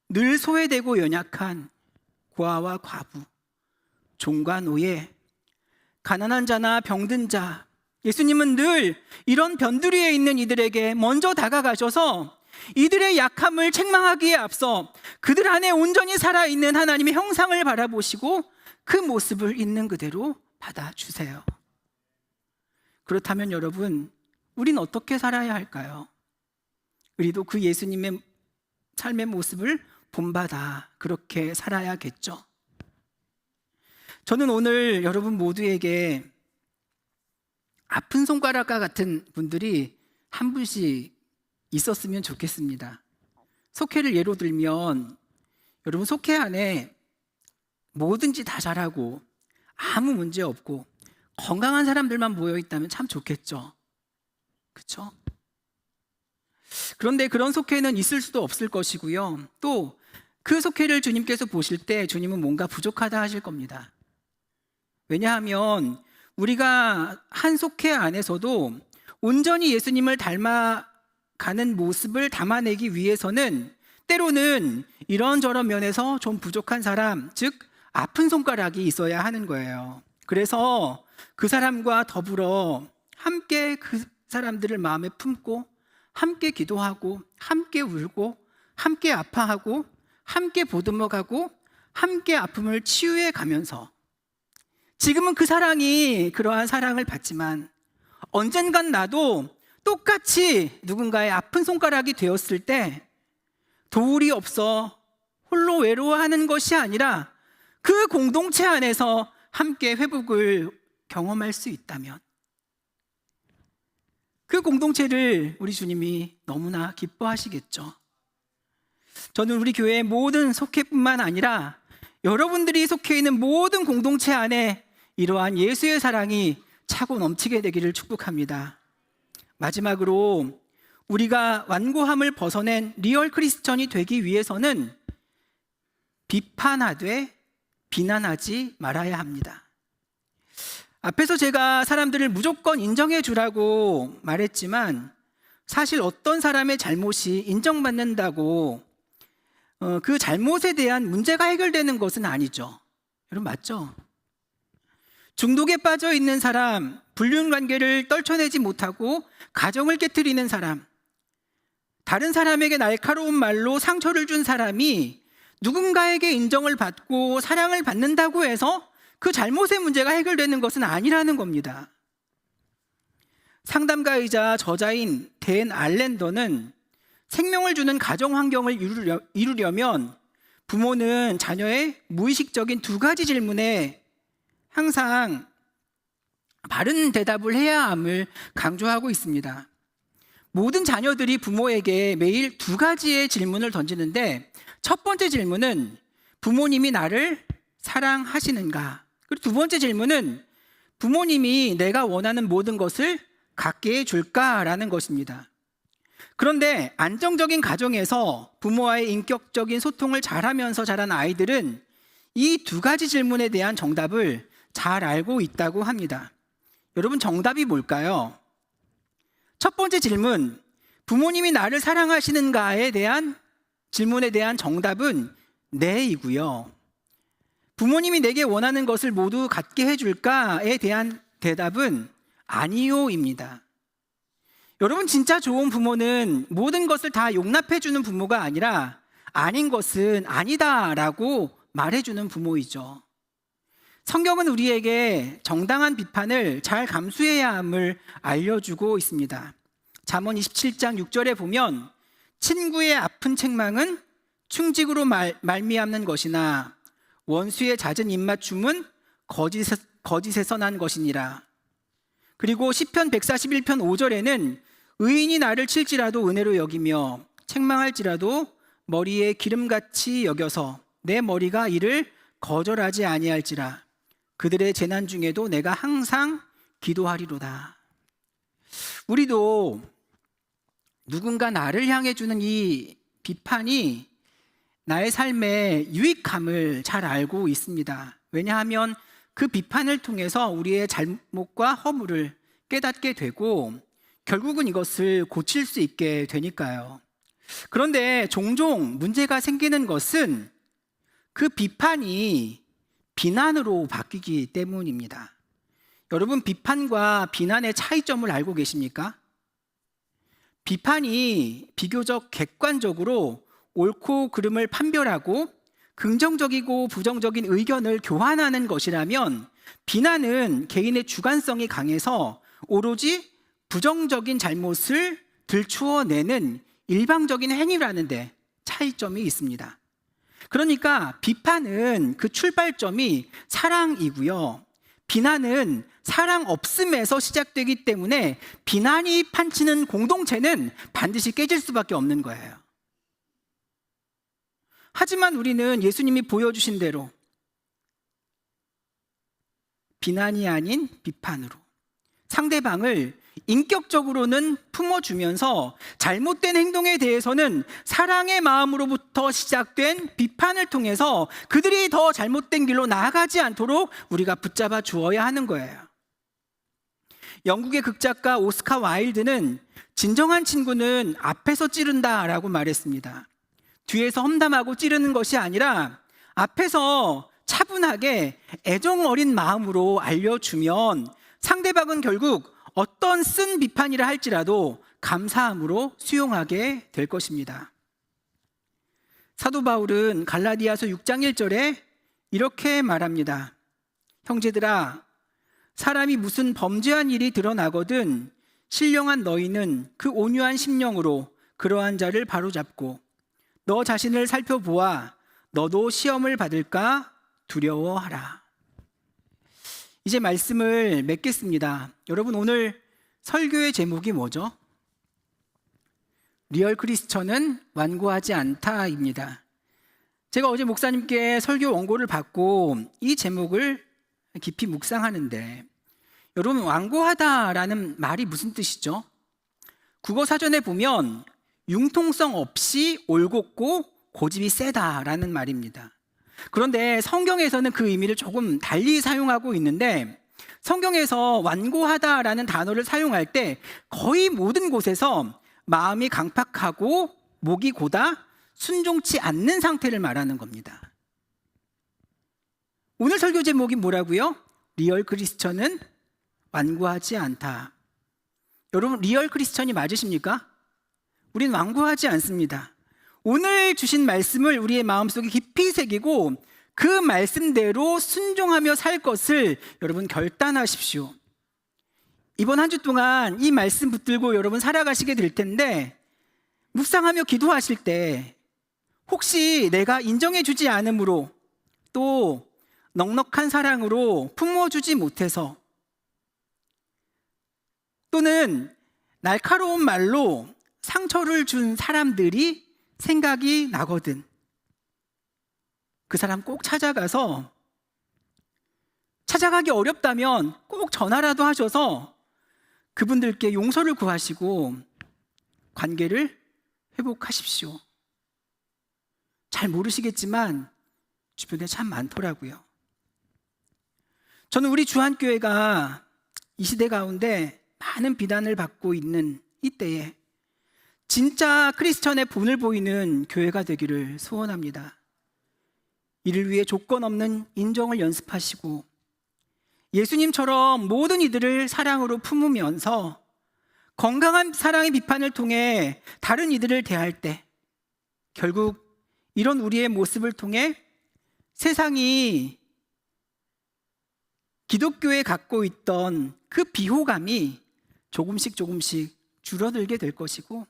늘 소외되고 연약한 고아와 과부, 종과 노예, 가난한 자나 병든 자, 예수님은 늘 이런 변두리에 있는 이들에게 먼저 다가가셔서 이들의 약함을 책망하기에 앞서 그들 안에 온전히 살아있는 하나님의 형상을 바라보시고 그 모습을 있는 그대로 받아주세요. 그렇다면 여러분, 우린 어떻게 살아야 할까요? 우리도 그 예수님의 삶의 모습을 본받아 그렇게 살아야겠죠. 저는 오늘 여러분 모두에게 아픈 손가락과 같은 분들이 한 분씩 있었으면 좋겠습니다. 속회를 예로 들면 여러분 속회 안에 뭐든지 다 잘하고 아무 문제 없고 건강한 사람들만 모여 있다면 참 좋겠죠. 그렇죠? 그런데 그런 속회는 있을 수도 없을 것이고요. 또 그 속회를 주님께서 보실 때 주님은 뭔가 부족하다 하실 겁니다. 왜냐하면 우리가 한 속회 안에서도 온전히 예수님을 닮아가는 모습을 담아내기 위해서는 때로는 이런저런 면에서 좀 부족한 사람, 즉 아픈 손가락이 있어야 하는 거예요. 그래서 그 사람과 더불어 함께 그 사람들을 마음에 품고 함께 기도하고 함께 울고 함께 아파하고 함께 보듬어가고 함께 아픔을 치유해 가면서 지금은 그 사랑이 그러한 사랑을 받지만 언젠간 나도 똑같이 누군가의 아픈 손가락이 되었을 때 도울이 없어 홀로 외로워하는 것이 아니라 그 공동체 안에서 함께 회복을 경험할 수 있다면 그 공동체를 우리 주님이 너무나 기뻐하시겠죠. 저는 우리 교회의 모든 속회뿐만 아니라 여러분들이 속해 있는 모든 공동체 안에 이러한 예수의 사랑이 차고 넘치게 되기를 축복합니다. 마지막으로 우리가 완고함을 벗어낸 리얼 크리스천이 되기 위해서는 비판하되 비난하지 말아야 합니다. 앞에서 제가 사람들을 무조건 인정해 주라고 말했지만 사실 어떤 사람의 잘못이 인정받는다고 그 잘못에 대한 문제가 해결되는 것은 아니죠. 여러분 맞죠? 중독에 빠져 있는 사람, 불륜 관계를 떨쳐내지 못하고 가정을 깨트리는 사람, 다른 사람에게 날카로운 말로 상처를 준 사람이 누군가에게 인정을 받고 사랑을 받는다고 해서 그 잘못의 문제가 해결되는 것은 아니라는 겁니다. 상담가이자 저자인 댄 알렌더는 생명을 주는 가정 환경을 이루려면 부모는 자녀의 무의식적인 두 가지 질문에 항상 바른 대답을 해야 함을 강조하고 있습니다. 모든 자녀들이 부모에게 매일 두 가지의 질문을 던지는데 첫 번째 질문은 부모님이 나를 사랑하시는가? 그리고 두 번째 질문은 부모님이 내가 원하는 모든 것을 갖게 해줄까라는 것입니다. 그런데 안정적인 가정에서 부모와의 인격적인 소통을 잘하면서 자란 아이들은 이 두 가지 질문에 대한 정답을 잘 알고 있다고 합니다. 여러분 정답이 뭘까요? 첫 번째 질문, 부모님이 나를 사랑하시는가에 대한 질문에 대한 정답은 네이고요. 부모님이 내게 원하는 것을 모두 갖게 해줄까에 대한 대답은 아니요입니다. 여러분 진짜 좋은 부모는 모든 것을 다 용납해주는 부모가 아니라 아닌 것은 아니다라고 말해주는 부모이죠. 성경은 우리에게 정당한 비판을 잘 감수해야 함을 알려주고 있습니다. 잠언 27장 6절에 보면 친구의 아픈 책망은 충직으로 말미암는 것이나 원수의 잦은 입맞춤은 거짓에서 난 것이니라. 그리고 시편 141편 5절에는 의인이 나를 칠지라도 은혜로 여기며 책망할지라도 머리에 기름같이 여겨서 내 머리가 이를 거절하지 아니할지라. 그들의 재난 중에도 내가 항상 기도하리로다. 우리도 누군가 나를 향해 주는 이 비판이 나의 삶의 유익함을 잘 알고 있습니다. 왜냐하면 그 비판을 통해서 우리의 잘못과 허물을 깨닫게 되고 결국은 이것을 고칠 수 있게 되니까요. 그런데 종종 문제가 생기는 것은 그 비판이 비난으로 바뀌기 때문입니다. 여러분 비판과 비난의 차이점을 알고 계십니까? 비판이 비교적 객관적으로 옳고 그름을 판별하고 긍정적이고 부정적인 의견을 교환하는 것이라면 비난은 개인의 주관성이 강해서 오로지 부정적인 잘못을 들추어내는 일방적인 행위라는 데 차이점이 있습니다. 그러니까 비판은 그 출발점이 사랑이고요. 비난은 사랑 없음에서 시작되기 때문에 비난이 판치는 공동체는 반드시 깨질 수밖에 없는 거예요. 하지만 우리는 예수님이 보여주신 대로 비난이 아닌 비판으로 상대방을 인격적으로는 품어주면서 잘못된 행동에 대해서는 사랑의 마음으로부터 시작된 비판을 통해서 그들이 더 잘못된 길로 나아가지 않도록 우리가 붙잡아 주어야 하는 거예요. 영국의 극작가 오스카 와일드는 진정한 친구는 앞에서 찌른다라고 말했습니다. 뒤에서 험담하고 찌르는 것이 아니라 앞에서 차분하게 애정 어린 마음으로 알려주면 상대방은 결국 어떤 쓴 비판이라 할지라도 감사함으로 수용하게 될 것입니다. 사도 바울은 갈라디아서 6장 1절에 이렇게 말합니다. 형제들아, 사람이 무슨 범죄한 일이 드러나거든 신령한 너희는 그 온유한 심령으로 그러한 자를 바로잡고 너 자신을 살펴보아 너도 시험을 받을까 두려워하라. 이제 말씀을 맺겠습니다. 여러분 오늘 설교의 제목이 뭐죠? 리얼 크리스천은 완고하지 않다입니다. 제가 어제 목사님께 설교 원고를 받고 이 제목을 깊이 묵상하는데, 여러분, 완고하다라는 말이 무슨 뜻이죠? 국어 사전에 보면 융통성 없이 올곧고 고집이 세다라는 말입니다. 그런데 성경에서는 그 의미를 조금 달리 사용하고 있는데, 성경에서 완고하다라는 단어를 사용할 때 거의 모든 곳에서 마음이 강팍하고 목이 고다 순종치 않는 상태를 말하는 겁니다. 오늘 설교 제목이 뭐라고요? 리얼 크리스천은 완고하지 않다. 여러분, 리얼 크리스천이 맞으십니까? 우린 완고하지 않습니다. 오늘 주신 말씀을 우리의 마음속에 깊이 새기고 그 말씀대로 순종하며 살 것을 여러분 결단하십시오. 이번 한 주 동안 이 말씀 붙들고 여러분 살아가시게 될 텐데, 묵상하며 기도하실 때 혹시 내가 인정해 주지 않음으로, 또 넉넉한 사랑으로 품어주지 못해서, 또는 날카로운 말로 상처를 준 사람들이 생각이 나거든, 그 사람 꼭 찾아가서, 찾아가기 어렵다면 꼭 전화라도 하셔서 그분들께 용서를 구하시고 관계를 회복하십시오. 잘 모르시겠지만 주변에 참 많더라고요. 저는 우리 주한교회가 이 시대 가운데 많은 비난을 받고 있는 이때에 진짜 크리스천의 본을 보이는 교회가 되기를 소원합니다. 이를 위해 조건 없는 인정을 연습하시고 예수님처럼 모든 이들을 사랑으로 품으면서 건강한 사랑의 비판을 통해 다른 이들을 대할 때, 결국 이런 우리의 모습을 통해 세상이 기독교에 갖고 있던 그 비호감이 조금씩 줄어들게 될 것이고,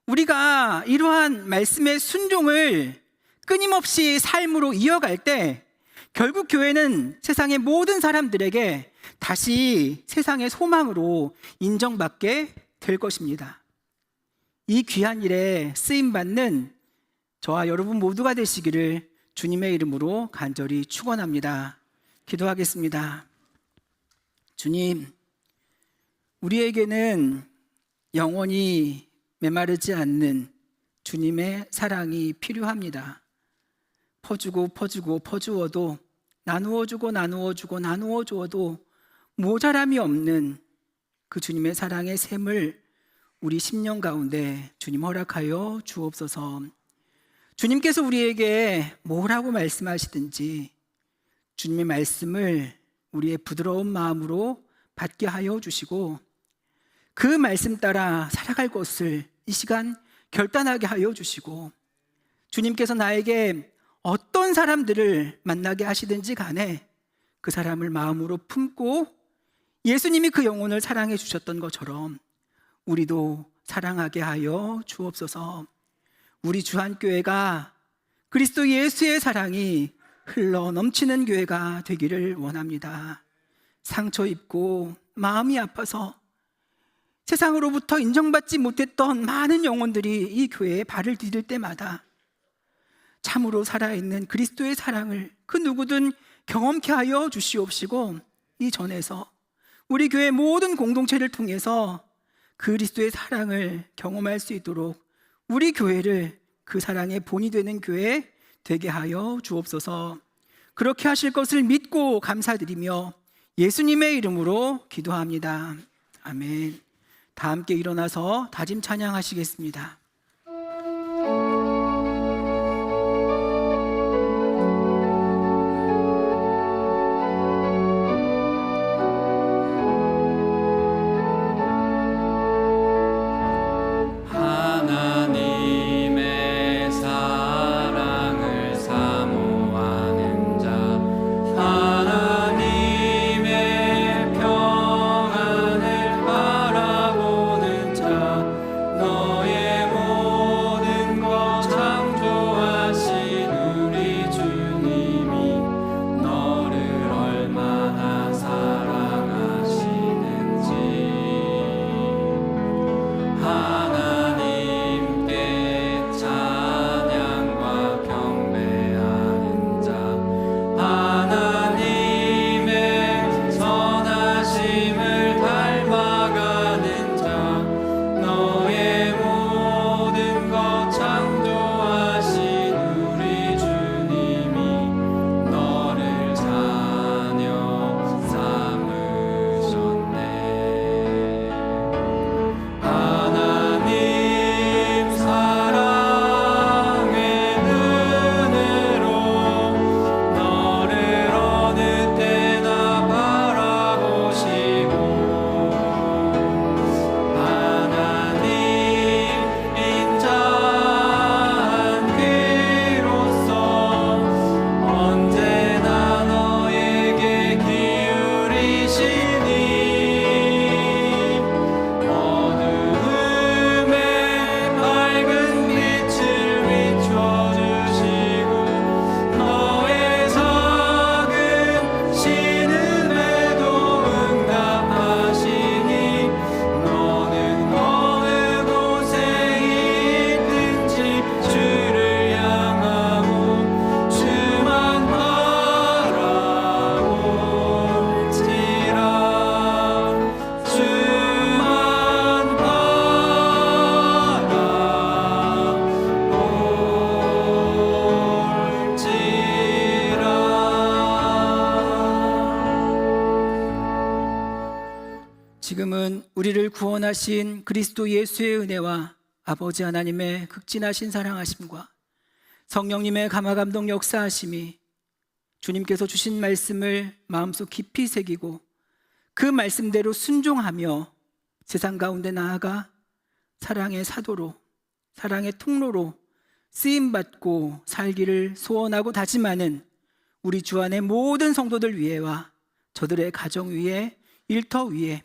우리가 이러한 말씀의 순종을 끊임없이 삶으로 이어갈 때 결국 교회는 세상의 모든 사람들에게 다시 세상의 소망으로 인정받게 될 것입니다. 이 귀한 일에 쓰임받는 저와 여러분 모두가 되시기를 주님의 이름으로 간절히 축원합니다. 기도하겠습니다. 주님, 우리에게는 영원히 메마르지 않는 주님의 사랑이 필요합니다. 퍼주어도, 나누어 주어도 모자람이 없는 그 주님의 사랑의 샘을 우리 10년 가운데 주님 허락하여 주옵소서. 주님께서 우리에게 뭐라고 말씀하시든지 주님의 말씀을 우리의 부드러운 마음으로 받게 하여 주시고, 그 말씀 따라 살아갈 것을 이 시간 결단하게 하여 주시고, 주님께서 나에게 어떤 사람들을 만나게 하시든지 간에 그 사람을 마음으로 품고 예수님이 그 영혼을 사랑해 주셨던 것처럼 우리도 사랑하게 하여 주옵소서. 우리 주한교회가 그리스도 예수의 사랑이 흘러 넘치는 교회가 되기를 원합니다. 상처 입고 마음이 아파서 세상으로부터 인정받지 못했던 많은 영혼들이 이 교회에 발을 디딜 때마다 참으로 살아있는 그리스도의 사랑을 그 누구든 경험케 하여 주시옵시고, 이 전에서 우리 교회 모든 공동체를 통해서 그리스도의 사랑을 경험할 수 있도록 우리 교회를 그 사랑의 본이 되는 교회 되게 하여 주옵소서. 그렇게 하실 것을 믿고 감사드리며 예수님의 이름으로 기도합니다. 아멘. 다 함께 일어나서 다짐 찬양하시겠습니다. 하나님의 사랑을 사모하는 자, 하나님의 평안을 바라보는 자, 너의 지금은 우리를 구원하신 그리스도 예수의 은혜와 아버지 하나님의 극진하신 사랑하심과 성령님의 감화감동 역사하심이 주님께서 주신 말씀을 마음속 깊이 새기고 그 말씀대로 순종하며 세상 가운데 나아가 사랑의 사도로, 사랑의 통로로 쓰임받고 살기를 소원하고 다짐하는 우리 주 안의 모든 성도들 위에와 저들의 가정 위에, 일터 위에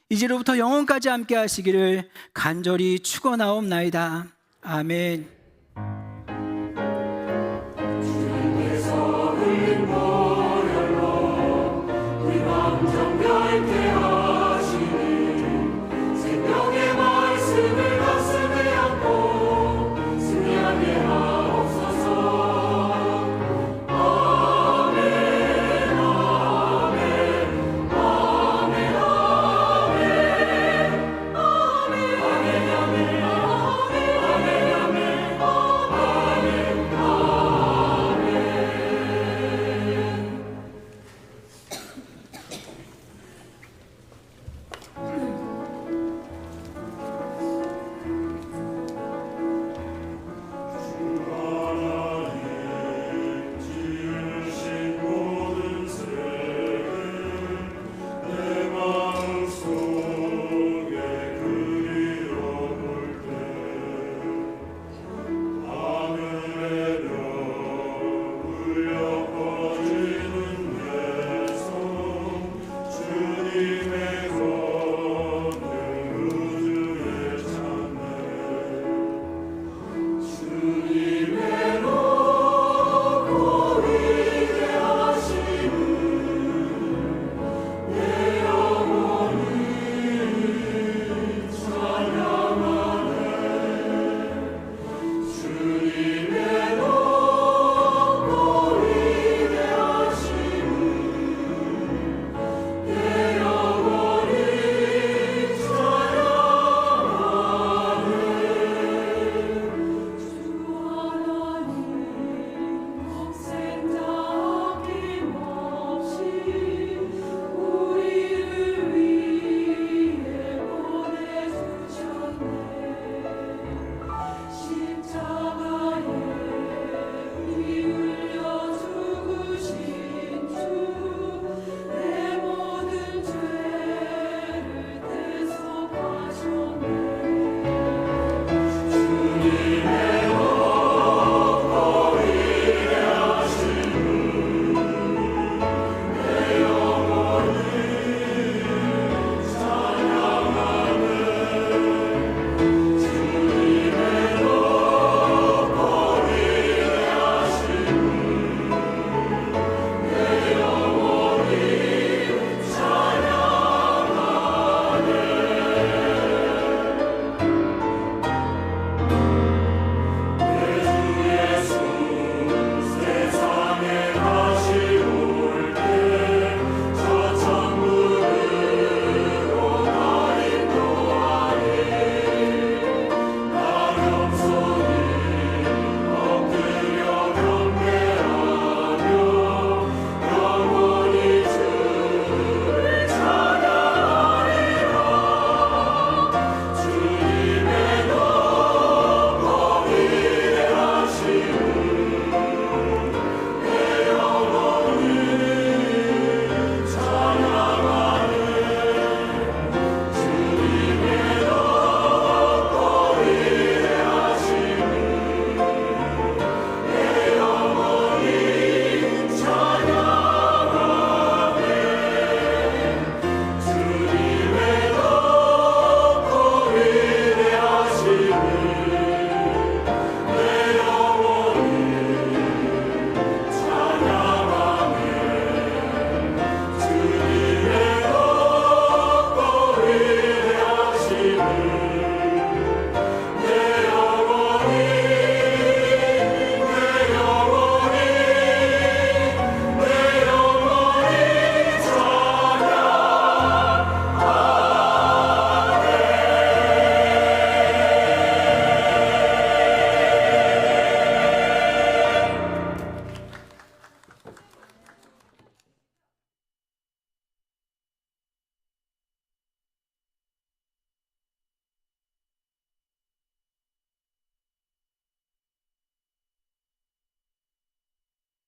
이제로부터 영원까지 함께 하시기를 간절히 축원하옵나이다. 아멘.